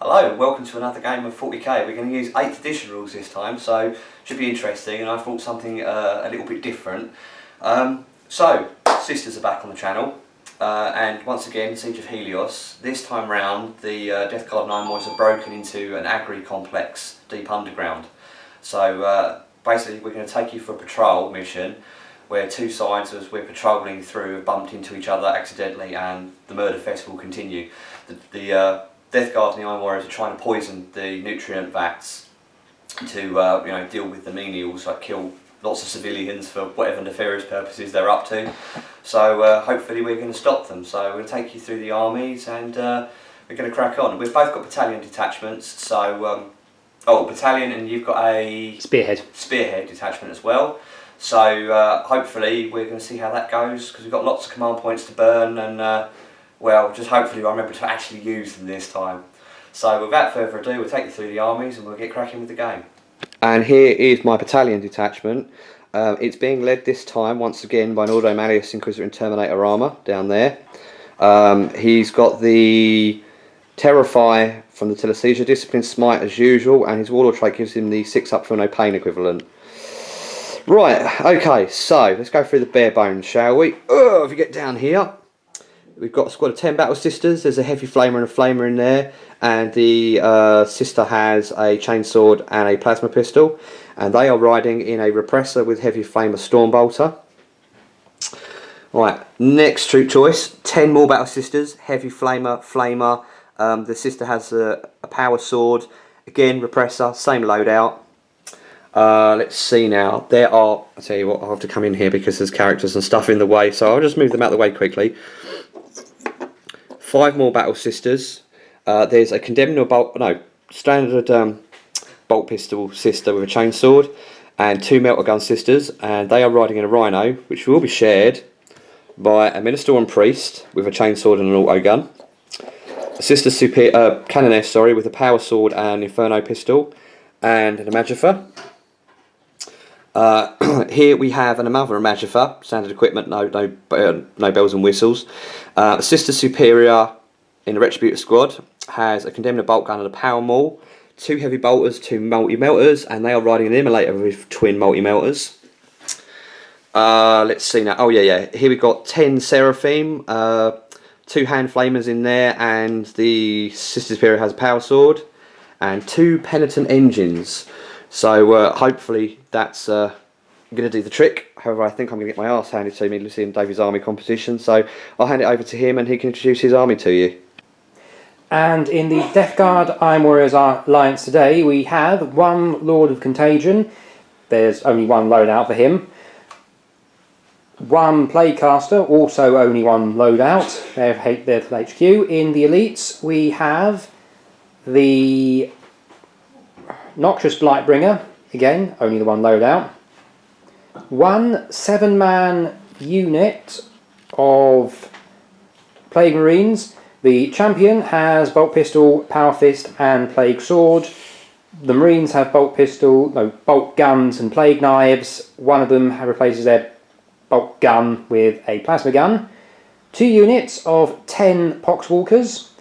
Hello and welcome to another game of 40k. We're going to use 8th edition rules this time, so should be interesting, and I thought something a little bit different. So, Sisters are back on the channel, and once again, Siege of Helios. This time round, the Deathguard 9 Warriors are broken into an agri complex deep underground. So basically we're going to take you for a patrol mission where two sides, as we're patrolling through, have bumped into each other accidentally, and the murder fest will continue. The Deathguard and the Iron Warriors are trying to poison the nutrient vats to deal with the menials, like kill lots of civilians for whatever nefarious purposes they're up to. So hopefully we're going to stop them. So we're going to take you through the armies, and we're going to crack on. We've both got battalion detachments, so battalion, and you've got a spearhead detachment as well. So hopefully we're going to see how that goes, because we've got lots of command points to burn, and well, just hopefully I remember to actually use them this time. So without further ado, we'll take you through the armies and we'll get cracking with the game. And here is my battalion detachment. It's being led this time once again by an Ordo Malleus Inquisitor in Terminator armour down there. He's got the Terrify from the Seige, Discipline Smite as usual, and his Warlord trait gives him the 6 up for no pain equivalent. Right, okay, so let's go through the bare bones, shall we? If you get down here, we've got a squad of 10 Battle Sisters. There's a Heavy Flamer and a Flamer in there, and the sister has a Chainsword and a Plasma Pistol, and they are riding in a Repressor with Heavy Flamer Stormbolter. Right, next troop choice, 10 more Battle Sisters, Heavy Flamer, Flamer. The sister has a Power Sword, again Repressor, same loadout. Let's see now. There are, I'll tell you what, I'll have to come in here because there's characters and stuff in the way, so I'll just move them out of the way quickly. 5 more Battle Sisters. There's a standard bolt pistol sister with a chainsword, and 2 melter gun sisters, and they are riding in a rhino, which will be shared by a minister and priest with a chainsword and an auto gun. A sister canoness, sorry, with a power sword and inferno pistol, and an Imagifer. Here we have another Imagifer, standard equipment, no bells and whistles. Sister Superior in the Retributor squad has a Condemned bolt gun and a power maul, 2 heavy bolters, 2 multi-melters, and they are riding an immolator with twin multi-melters. Let's see now. Oh yeah. Here we've got 10 Seraphim, 2 hand flamers in there, and the Sister Superior has a power sword, and 2 penitent engines. So hopefully that's going to do the trick. However, I think I'm going to get my arse handed to me in Davy's army composition. So I'll hand it over to him and he can introduce his army to you. And in the Deathguard Iron Warriors Alliance today, we have 1 Lord of Contagion. There's only 1 loadout for him. 1 Plaguecaster, also only 1 loadout. They're HQ. In the Elites, we have the Noxious Blightbringer, again, only the 1 loadout. 1 7-man unit of Plague Marines. The champion has Bolt Pistol, Power Fist and Plague Sword. The Marines have Bolt Guns and Plague Knives. One of them replaces their Bolt Gun with a Plasma Gun. 2 units of 10 Poxwalkers.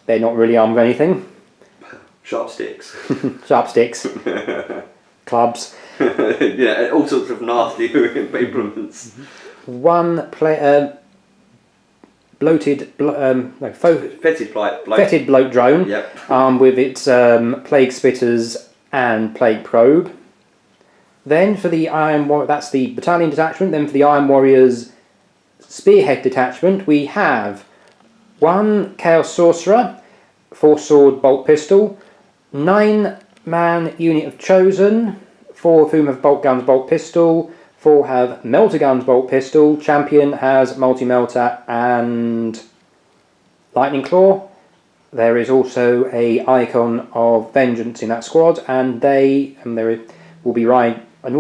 They're not really armed with anything. Sharp sticks. Sharp sticks. Clubs. Yeah, all sorts of nasty implements. 1 fetid bloat drone, yep. With its plague spitters and plague probe. Then for the that's the battalion detachment. Then for the Iron Warriors spearhead detachment, we have 1 Chaos Sorcerer, 4 sword bolt pistol, 9-man unit of Chosen, 4 of whom have bolt guns, bolt pistol, 4 have melter guns, bolt pistol. Champion has multi-melter and lightning claw. There is also a icon of vengeance in that squad, and all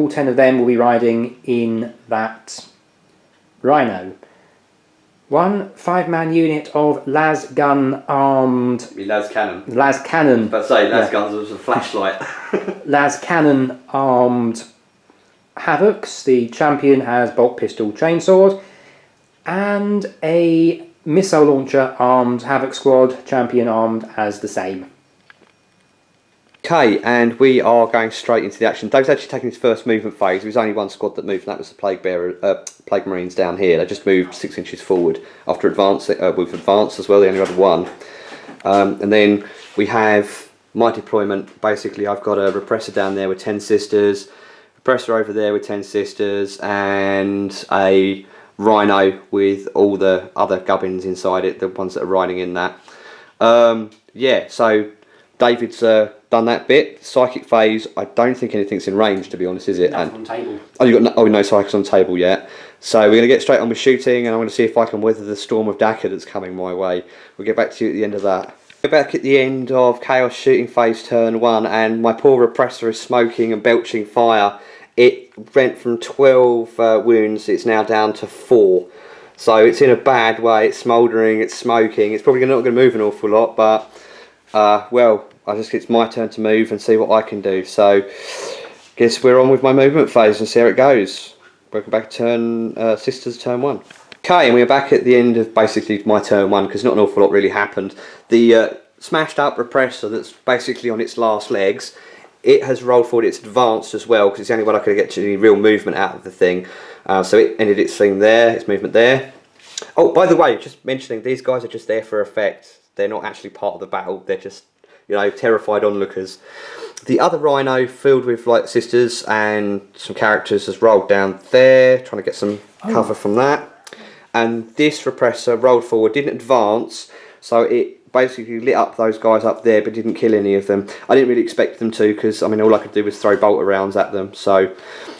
10 of them will be riding in that rhino. 1 5-man unit of las gun armed. Las cannon. Las cannon. But say las guns was a flashlight. Las cannon armed Havocs. The champion has bolt pistol chainsword, and a missile launcher armed Havoc squad. Champion armed as the same. Okay, and we are going straight into the action. Dave's actually taking his first movement phase. There was only one squad that moved, and that was the Plague Marines down here. They just moved 6 inches forward after we've advanced as well. They only had one. And then we have my deployment. Basically, I've got a repressor down there with 10 sisters, repressor over there with 10 sisters, and a rhino with all the other gubbins inside it, the ones that are riding in that. Yeah, so David's done that bit. Psychic phase, I don't think anything's in range, to be honest, is it? Nothing on table. Oh, you got no psychics on the table yet. So we're going to get straight on with shooting, and I'm going to see if I can weather the storm of Dakar that's coming my way. We'll get back to you at the end of that. We're back at the end of Chaos shooting phase turn 1, and my poor repressor is smoking and belching fire. It went from 12 wounds, it's now down to 4. So it's in a bad way, it's smouldering, it's smoking. It's probably not going to move an awful lot, but well, it's my turn to move and see what I can do. So guess we're on with my movement phase and see how it goes. Welcome back to Sisters turn 1. Okay, and we're back at the end of basically my turn 1, because not an awful lot really happened. The smashed up repressor that's basically on its last legs, it has rolled forward, it's advanced as well, because it's the only one I could get any real movement out of the thing. So it ended its thing there, its movement there. Oh, by the way, just mentioning, these guys are just there for effect. They're not actually part of the battle, they're just, you know, terrified onlookers. The other rhino filled with like sisters and some characters has rolled down there, trying to get some cover from that. And this repressor rolled forward, didn't advance, so it basically lit up those guys up there but didn't kill any of them. I didn't really expect them to, because I mean all I could do was throw bolter rounds at them. So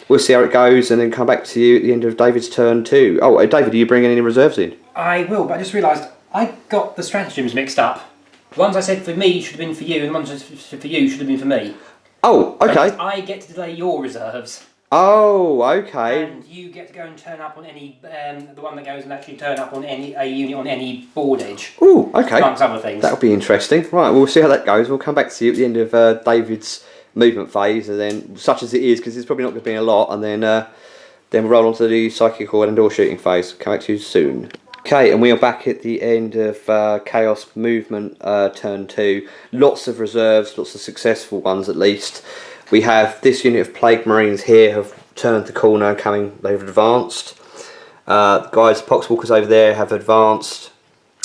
we'll see how it goes and then come back to you at the end of David's turn 2. Oh, David, are you bringing any reserves in? I will, but I just realised I got the stratagems mixed up. The ones I said for me should have been for you, and the ones I said for you should have been for me. Oh, okay. And I get to delay your reserves. Oh, okay. And you get to go and turn up on any, the one that goes and actually turn up on a unit on any board edge. Ooh, okay. Amongst other things. That'll be interesting. Right, we'll see how that goes. We'll come back to you at the end of David's movement phase, and then, such as it is, because it's probably not going to be a lot, and then we'll roll on to the psychic or and/or shooting phase. Come back to you soon. Okay, and we are back at the end of Chaos movement turn 2. Lots of reserves, lots of successful ones at least. We have this unit of Plague Marines here have turned the corner and they've advanced. The guys, Poxwalkers over there have advanced,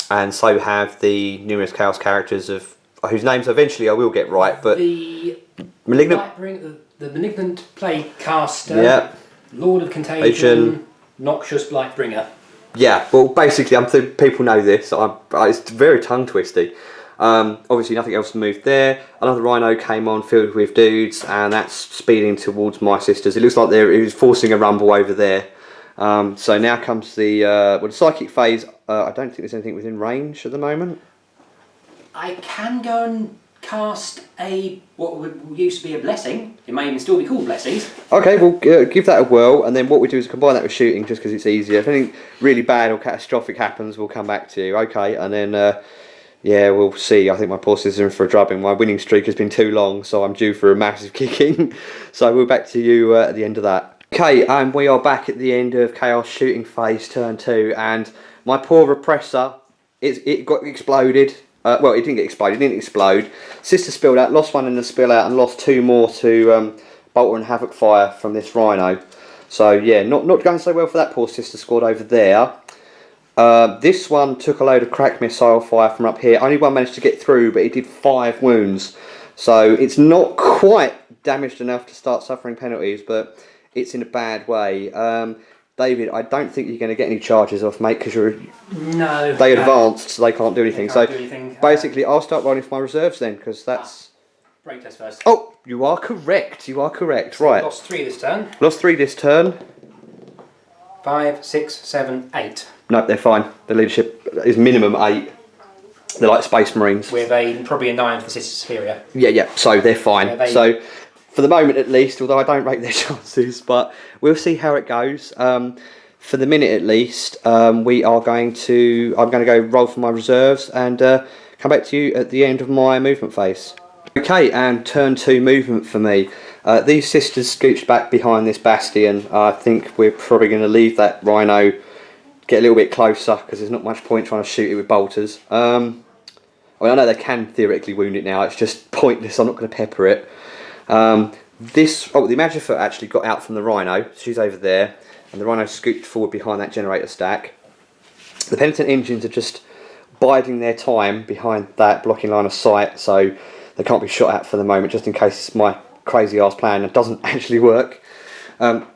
and so have the numerous Chaos characters of whose names eventually I will get right, but the Malignant Plague Caster, yeah. Lord of Contagion, Noxious Blightbringer. Yeah, well, basically, people know this. It's very tongue twisty. Obviously, nothing else moved there. Another rhino came on, filled with dudes, and that's speeding towards my sisters. It looks like it was forcing a rumble over there. So now comes the psychic phase. I don't think there's anything within range at the moment. I can go and cast what used to be a blessing. It may even still be called blessings. Okay, we'll give that a whirl, and then what we do is combine that with shooting, just because it's easier. If anything really bad or catastrophic happens, we'll come back to you. Okay, and then yeah, we'll see. I think my poor sister's in for a drubbing. My winning streak has been too long, so I'm due for a massive kicking. So we'll back to you at the end of that. Okay, and we are back at the end of Chaos shooting phase turn 2, and my poor repressor, it got exploded. Well, it didn't get exploded, it didn't explode. Sister spilled out, lost one in the spill out, and lost 2 more to bolter and havoc fire from this rhino. So yeah, not going so well for that poor sister squad over there. This one took a load of crack missile fire from up here. Only one managed to get through, but it did 5 wounds. So it's not quite damaged enough to start suffering penalties, but it's in a bad way. David, I don't think you're going to get any charges off, mate, because they advanced, so they can't do anything. Basically, I'll start rolling for my reserves then, because that's... break test first. Oh, you are correct. You are correct. Right. Lost 3 this turn. Lost 3 this turn. 5, 6, 7, 8. No, they're fine. The leadership is minimum 8. They're like Space Marines. With probably a 9 for the Sister Superior. Yeah, so they're fine. Yeah, so, for the moment at least, although I don't rate their chances, but we'll see how it goes. For the minute at least, I'm going to go roll for my reserves and come back to you at the end of my movement phase. Okay, and turn 2 movement for me. These sisters scooched back behind this bastion. I think we're probably going to leave that rhino get a little bit closer, because there's not much point trying to shoot it with bolters. I mean, I know they can theoretically wound it now, it's just pointless, I'm not going to pepper it. The Imagifoot actually got out from the Rhino, she's over there, and the Rhino scooped forward behind that generator stack. The Penitent engines are just biding their time behind that blocking line of sight, so they can't be shot at for the moment, just in case my crazy ass plan doesn't actually work.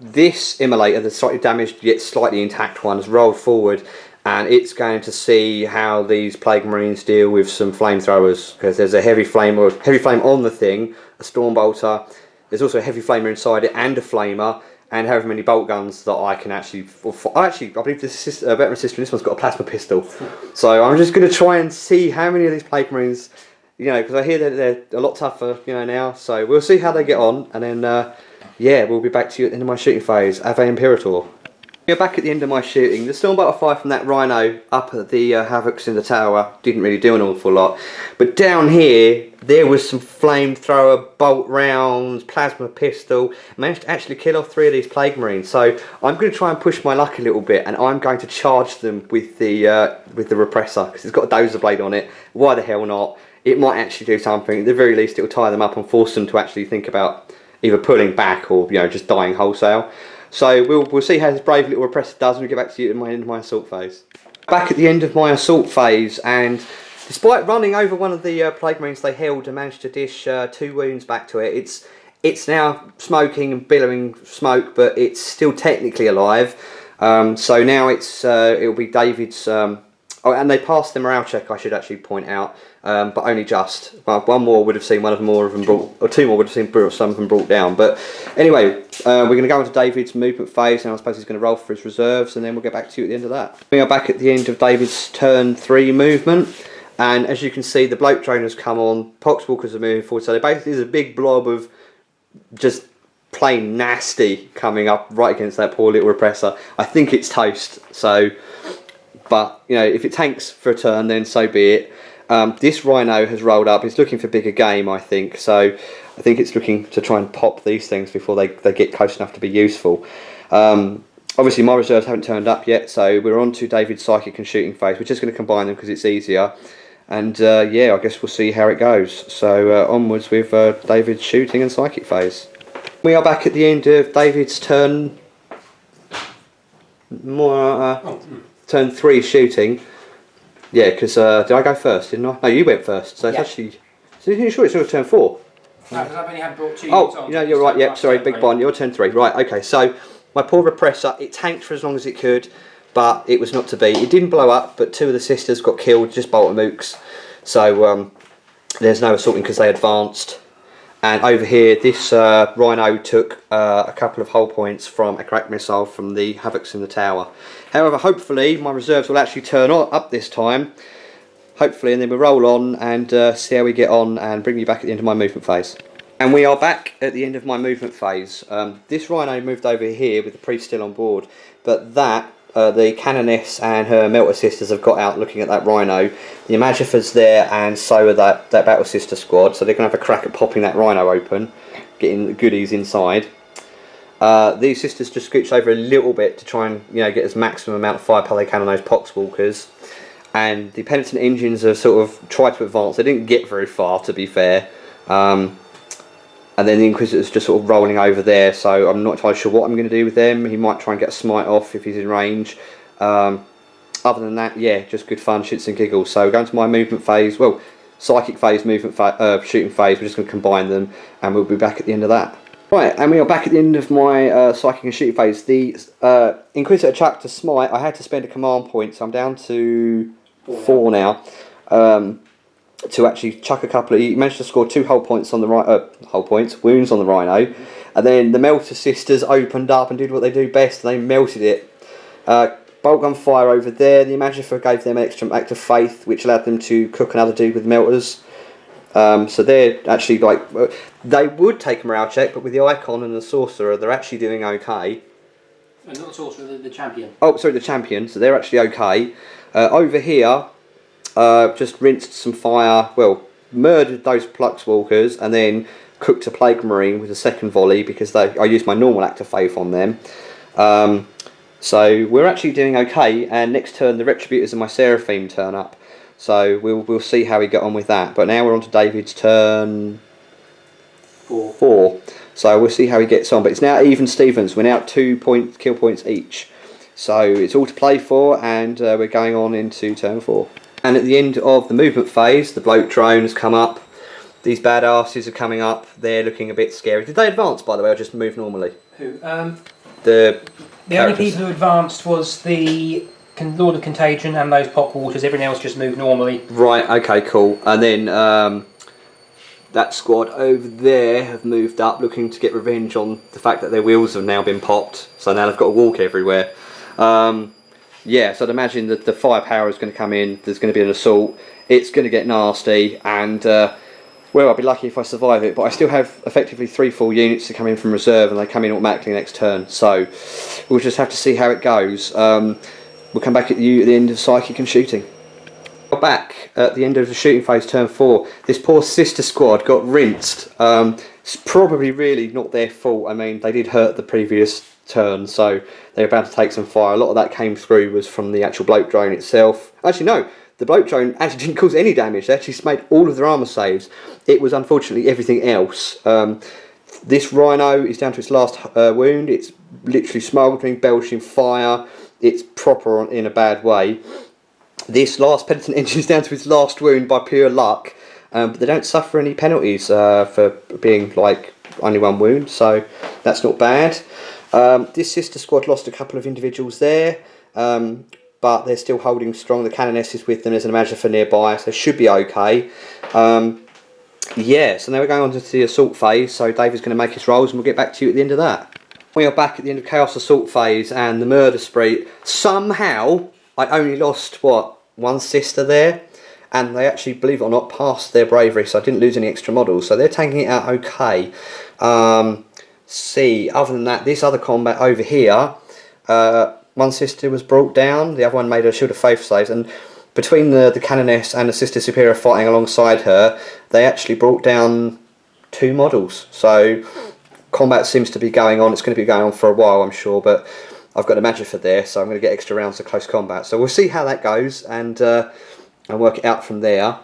This immolator, the slightly damaged yet slightly intact one, has rolled forward, and it's going to see how these Plague Marines deal with some flamethrowers, because there's a heavy flame on the thing, a storm bolter. There's also a heavy flamer inside it and a flamer, and however many bolt guns that I can actually. I believe this veteran sister in this one's got a plasma pistol, so I'm just going to try and see how many of these Plague Marines, you know, because I hear that they're a lot tougher, you know, now. So we'll see how they get on, and then yeah, we'll be back to you at the end of my shooting phase. Ave Imperator. We're back at the end of my shooting. The Stormbolter fire from that Rhino up at the Havocs in the tower didn't really do an awful lot. But down here, there was some flamethrower, bolt rounds, plasma pistol. Managed to actually kill off 3 of these Plague Marines. So I'm going to try and push my luck a little bit, and I'm going to charge them with the repressor, because it's got a dozer blade on it. Why the hell not? It might actually do something. At the very least, it will tie them up and force them to actually think about either pulling back or, you know, just dying wholesale. So we'll see how this brave little repressor does when we get back to you at the end of my assault phase. Back at the end of my assault phase, and despite running over one of the Plague Marines they held and managed to dish 2 wounds back to it, it's now smoking and billowing smoke, but it's still technically alive. So now it'll be David's. Oh, and they passed the morale check, I should actually point out, but only just. Well, one more would have seen one of them brought, or 2 more would have seen some of them brought down. But anyway, we're going to go into David's movement phase, and I suppose he's going to roll for his reserves, and then we'll get back to you at the end of that. We are back at the end of David's turn 3 movement, and as you can see, the bloke drone has come on, Poxwalkers are moving forward, so there basically is a big blob of just plain nasty coming up right against that poor little repressor. I think it's toast, so. But, you know, if it tanks for a turn, then so be it. This Rhino has rolled up. It's looking for bigger game, I think. So I think it's looking to try and pop these things before they get close enough to be useful. Obviously, my reserves haven't turned up yet, so we're on to David's psychic and shooting phase. We're just going to combine them because it's easier. And, yeah, I guess we'll see how it goes. So onwards with David's shooting and psychic phase. We are back at the end of David's turn. Turn 3 shooting. Yeah, because did I go first? Didn't I? No, you went first. So it's actually. So you're sure it's your turn 4? No, because I've only had brought 2 units on. Oh, you know, you're right. Yep, sorry, big bond. Your turn 3. Right. Okay. So my poor repressor, it tanked for as long as it could, but it was not to be. It didn't blow up, but 2 of the sisters got killed, just bolter mooks. So there's no assaulting because they advanced. And over here, this Rhino took a couple of hull points from a crack missile from the Havocs in the tower. However, hopefully my reserves will actually turn up this time. Hopefully, and then we'll roll on and see how we get on and bring you back at the end of my movement phase. And we are back at the end of my movement phase. This Rhino moved over here with the priest still on board, but that the Canoness and her Melter sisters have got out looking at that Rhino. The Imagifer's there, and so are that Battle Sister squad, so they're going to have a crack at popping that Rhino open, getting the goodies inside. These sisters just scooched over a little bit to try and, you know, get as maximum amount of firepower they can on those Poxwalkers. And the Penitent engines have sort of tried to advance. They didn't get very far, to be fair. And then the Inquisitor's just sort of rolling over there, so I'm not entirely sure what I'm going to do with them. He might try and get a smite off if he's in range. Other than that, yeah, just good fun, shits and giggles. So going to my movement phase, well, psychic phase, shooting phase, we're just going to combine them, and we'll be back at the end of that. Right, and we are back at the end of my psychic and shooting phase. The Inquisitor chucked a smite. I had to spend a command point, so I'm down to 4 now. To actually chuck a couple of, he managed to score 2 hull points on the wounds on the Rhino, and then the Melter sisters opened up and did what they do best, and they melted it. Bolt gun fire over there. The Imagifer gave them an extra act of faith, which allowed them to cook another dude with melters. So they're actually like, they would take a morale check, but with the Icon and the Sorcerer, they're actually doing okay. And not the Sorcerer, the Champion. Oh, sorry, the Champion. So they're actually okay. Over here. Just rinsed some fire, well, murdered those Poxwalkers, and then cooked a Plague Marine with a second volley because I used my normal act of faith on them. So we're actually doing okay, and next turn the Retributors and my Seraphim turn up. So we'll see how we get on with that. But now we're on to David's turn 4. So we'll see how he gets on. But it's now even Stevens. We're now at 2 kill points each. So it's all to play for, and we're going on into turn 4. And at the end of the movement phase, the bloke drone has come up. These badasses are coming up. They're looking a bit scary. Did they advance, by the way, or just move normally? Who? The only people who advanced was the Lord of Contagion and those pot waters. Everyone else just moved normally. Right, okay, cool. And then that squad over there have moved up, looking to get revenge on the fact that their wheels have now been popped. So now they've got to walk everywhere. Yeah, so I'd imagine that the firepower is going to come in. There's going to be an assault. It's going to get nasty, and well, I'll be lucky if I survive it. But I still have effectively 3 full units to come in from reserve, and they come in automatically next turn. So we'll just have to see how it goes. We'll come back at you at the end of psychic and shooting. We're back at the end of the shooting phase, turn 4. This poor sister squad got rinsed. It's probably really not their fault. I mean, they did hurt the previous turn, so they're about to take some fire. A lot of that came through was from the actual bloke drone itself. Actually, no, the bloke drone actually didn't cause any damage. They actually made all of their armour saves. It was unfortunately everything else. This rhino is down to its last wound. It's literally smouldering, belching fire. It's proper in a bad way. This last penitent engine is down to its last wound by pure luck, but they don't suffer any penalties for being like only 1 wound, so that's not bad. This sister squad lost a couple of individuals there, but they're still holding strong. The Canoness is with them. There's an Imagifer nearby, so they should be okay. Yeah, so now we're going on to the assault phase, so David's going to make his rolls and we'll get back to you at the end of that. We are back at the end of Chaos Assault phase and the murder spree. Somehow, I only lost, what, 1 sister there? And they actually, believe it or not, passed their bravery, so I didn't lose any extra models. So they're taking it out okay. See, other than that, this other combat over here, 1 sister was brought down, the other one made a Shield of Faith saves, and between the Canoness and the Sister Superior fighting alongside her, they actually brought down 2 models. So combat seems to be going on. It's going to be going on for a while, I'm sure, but I've got a Imagifer there, so I'm going to get extra rounds of close combat. So we'll see how that goes, and work it out from there.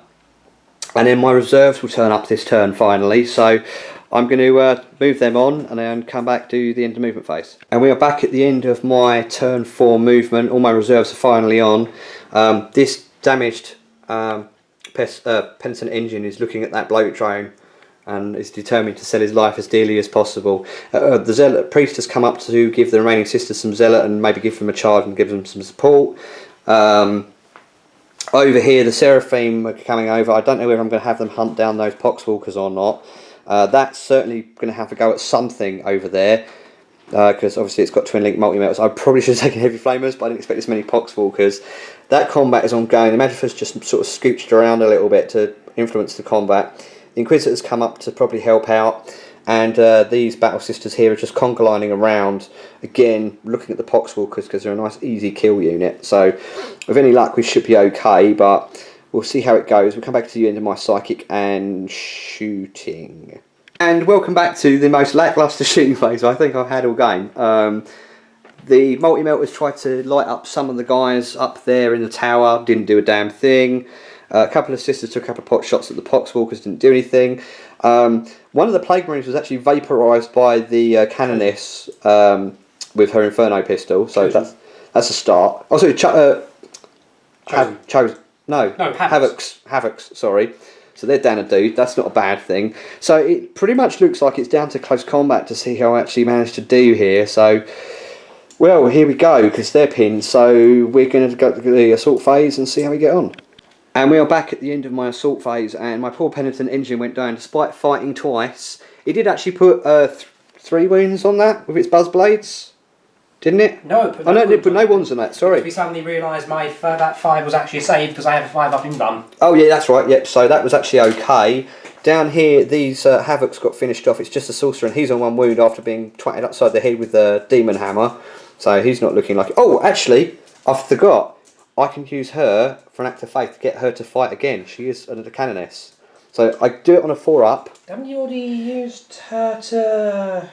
And then my reserves will turn up this turn finally, so I'm going to move them on and then come back to the end of movement phase. And we are back at the end of my turn 4 movement. All my reserves are finally on. This damaged penitent engine is looking at that bloke drone and is determined to sell his life as dearly as possible. The Zealot Priest has come up to give the remaining sisters some Zealot and maybe give them a charge and give them some support. Over here, the Seraphim are coming over. I don't know whether I'm going to have them hunt down those Poxwalkers or not. That's certainly going to have to go at something over there, because obviously it's got twin link multi-metals. I probably should have taken heavy flamers, but I didn't expect this many Poxwalkers. That combat is ongoing. The Magifer's just sort of scooched around a little bit to influence the combat. The Inquisitors come up to probably help out, and these Battle Sisters here are just conga lining around, again looking at the Poxwalkers because they're a nice easy kill unit. So with any luck we should be okay, but we'll see how it goes. We'll come back to the end of my psychic and shooting. And welcome back to the most lacklustre shooting phase I think I've had all game. The multi-melters tried to light up some of the guys up there in the tower, didn't do a damn thing. A couple of sisters took a couple of pot shots at the Poxwalkers, didn't do anything. One of the Plague Marines was actually vaporised by the Canoness with her Inferno pistol, so that's a start. Oh, sorry, Havocs, sorry. So they're down a dude, that's not a bad thing. So it pretty much looks like it's down to close combat to see how I actually managed to do here. So, well, here we go, because they're pinned, so we're going to go to the assault phase and see how we get on. And we are back at the end of my assault phase, and my poor penitent engine went down despite fighting twice. It did actually put 3 wounds on that with its buzz blades, didn't it? No, it put no wounds on that, sorry. We suddenly realised that 5 was actually saved because I have a 5 up in gun. Oh yeah, that's right, yep, so that was actually okay. Down here, these Havocs got finished off. It's just a sorcerer, and he's on 1 wound after being twatted upside the head with the demon hammer. So he's not looking like it. Oh, actually, I forgot. I can use her for an act of faith to get her to fight again. She is a Canoness. So I do it on a 4-up. Haven't you already used her to...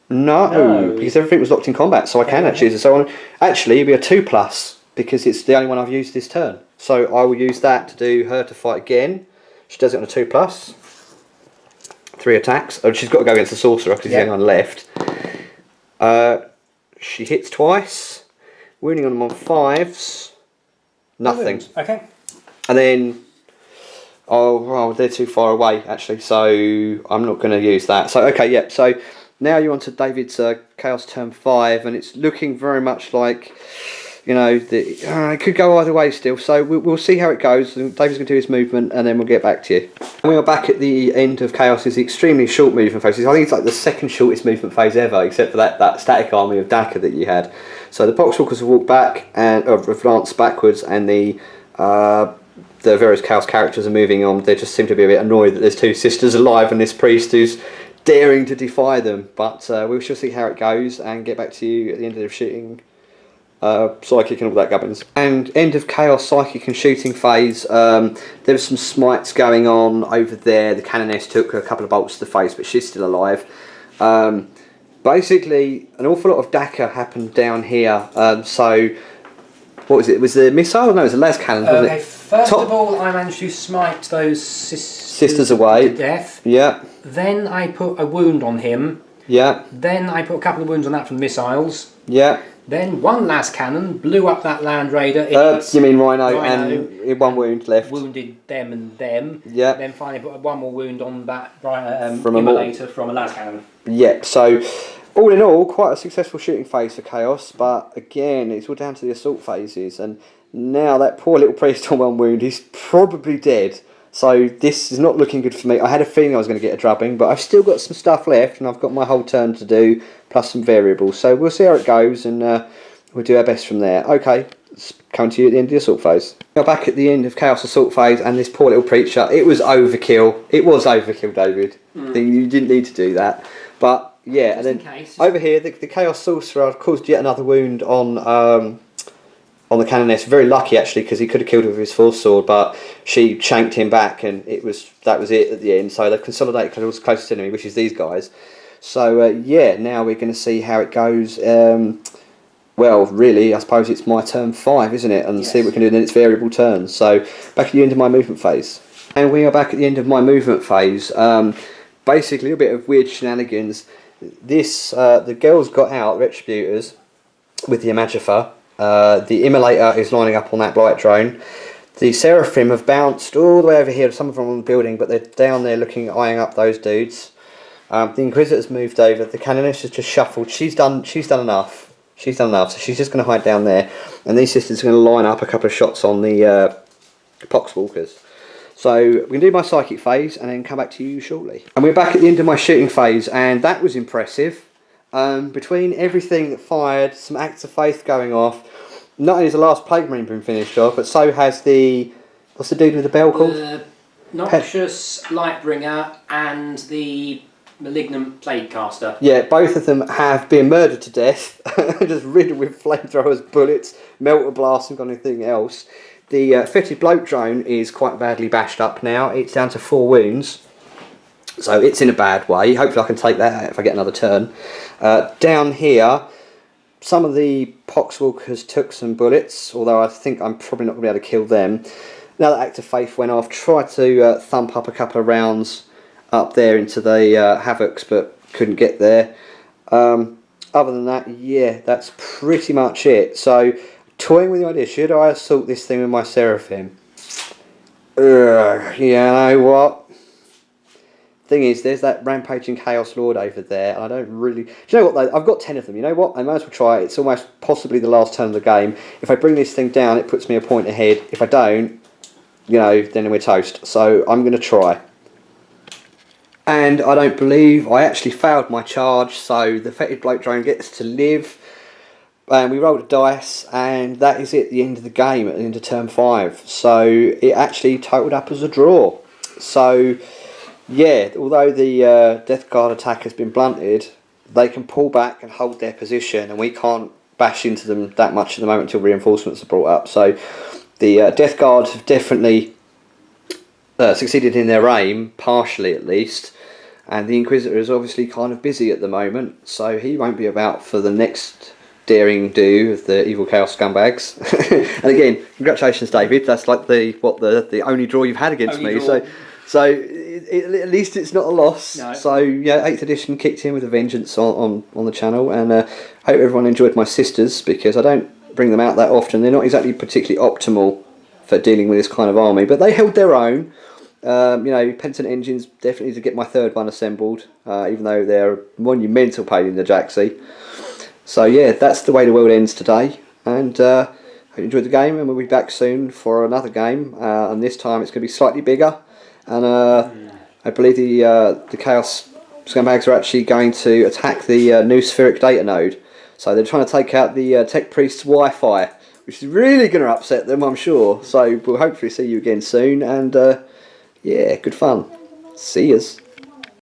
No, because everything was locked in combat, so I can actually use it. So actually, it'd be a 2+. because it's the only one I've used this turn. So I will use that to do her to fight again. She does it on a 2+. 3 attacks. Oh, she's got to go against the sorcerer because he's the only one left. She hits twice, wounding on them on 5s. Nothing. Okay. And then, oh, well, they're too far away actually, so I'm not going to use that. So okay, yeah. So now you're on to David's Chaos turn 5, and it's looking very much like, you know, it could go either way still. So we'll see how it goes. And David's going to do his movement, and then we'll get back to you. And we are back at the end of Chaos's extremely short movement phases. I think it's like the second shortest movement phase ever, except for that static army of Daka that you had. So the Poxwalkers have walked back and advanced backwards, and the various Chaos characters are moving on. They just seem to be a bit annoyed that there's 2 sisters alive and this priest who's daring to defy them. But we shall see how it goes and get back to you at the end of the shooting. Psychic and all that gubbins. And end of Chaos psychic and shooting phase. There was some smites going on over there. The Canoness took a couple of bolts to the face, but she's still alive. Basically, an awful lot of Daka happened down here. So, what was it? Was the missile? No, it was the las cannon, wasn't it? First of all, I managed to smite those sisters away to death. Yeah. Then I put a wound on him. Yeah. Then I put a couple of wounds on that from the missiles. Yeah. Then one las cannon blew up that Land Raider. You mean Rhino, and 1 wound left. Wounded them and them. Yeah. Then finally put 1 more wound on that from immolator from a las cannon. Yeah, so all in all, quite a successful shooting phase for Chaos, but again, it's all down to the assault phases, and now that poor little priest on 1 wound, he's probably dead. So this is not looking good for me. I had a feeling I was going to get a drubbing, but I've still got some stuff left, and I've got my whole turn to do, plus some variables. So we'll see how it goes, and we'll do our best from there. Okay, let's come to you at the end of the assault phase. Now back at the end of Chaos assault phase, and this poor little preacher, it was overkill. It was overkill, David. You didn't need to do that. But yeah, just and then case. Over here, the Chaos Sorcerer caused yet another wound on the Canoness. Very lucky actually, because he could have killed her with his Force Sword, but she shanked him back, and that was it at the end. So they've consolidated closest enemy, which is these guys. So yeah, now we're going to see how it goes. Well, really, I suppose it's my turn 5, isn't it? And yes. See what we can do. And then it's variable turns. So back at the end of my movement phase, and we are back at the end of my movement phase. Basically, a bit of weird shenanigans. The girls got out Retributors with the Imagifer. The Immolator is lining up on that Blight drone. The Seraphim have bounced all the way over here. Some of them on the building, but they're down there eyeing up those dudes. The Inquisitor's moved over. The Canoness has just shuffled. She's done enough. She's done enough. So she's just going to hide down there. And these sisters are going to line up a couple of shots on the Poxwalkers. So we're going to do my psychic phase and then come back to you shortly. And we're back at the end of my shooting phase, and that was impressive. Between everything that fired, some acts of faith going off, not only has the last Plague Marine been finished off, but so has the... What's the dude with the bell called? Noxious Lightbringer and the Malignant Plaguecaster. Yeah, both of them have been murdered to death, just riddled with flamethrowers, bullets, melter blasts and anything else. The fetid bloat drone is quite badly bashed up now. It's down to 4 wounds. So it's in a bad way. Hopefully I can take that out if I get another turn. Down here, some of the Poxwalkers took some bullets, although I think I'm probably not going to be able to kill them. Now that Act of Faith went off, tried to thump up a couple of rounds up there into the Havocs, but couldn't get there. Other than that, yeah, that's pretty much it. So, toying with the idea, should I assault this thing with my Seraphim? You know what? Thing is, there's that rampaging Chaos Lord over there, and I don't really... Do you know what, though? I've got 10 of them. You know what? I might as well try it. It's almost possibly the last turn of the game. If I bring this thing down, it puts me a point ahead. If I don't, you know, then we're toast. So I'm going to try. And I don't believe I actually failed my charge, so the fetid bloat drone gets to live. And we rolled a dice, and that is it, the end of the game, at the end of turn 5. So it actually totaled up as a draw. So... yeah, although the Deathguard attack has been blunted, they can pull back and hold their position, and we can't bash into them that much at the moment until reinforcements are brought up. So the Deathguard have definitely succeeded in their aim, partially at least, and the Inquisitor is obviously kind of busy at the moment, so he won't be about for the next daring do of the evil chaos scumbags. And again, congratulations, David. That's like the only draw you've had against Only me. draw. So at least it's not a loss. No. So yeah, 8th edition kicked in with a vengeance on the channel, and I hope everyone enjoyed my sisters, because I don't bring them out that often. They're not exactly particularly optimal for dealing with this kind of army, but they held their own. Penitent Engines definitely to get my 3rd one assembled, even though they're a monumental pain in the jacksy. So yeah, that's the way the world ends today, and hope you enjoyed the game, and we'll be back soon for another game, and this time it's going to be slightly bigger, and I believe the Chaos Scumbags are actually going to attack the new Spheric Data Node, so they're trying to take out the Tech Priest's Wi-Fi, which is really going to upset them, I'm sure. So we'll hopefully see you again soon, and yeah, good fun. See yous.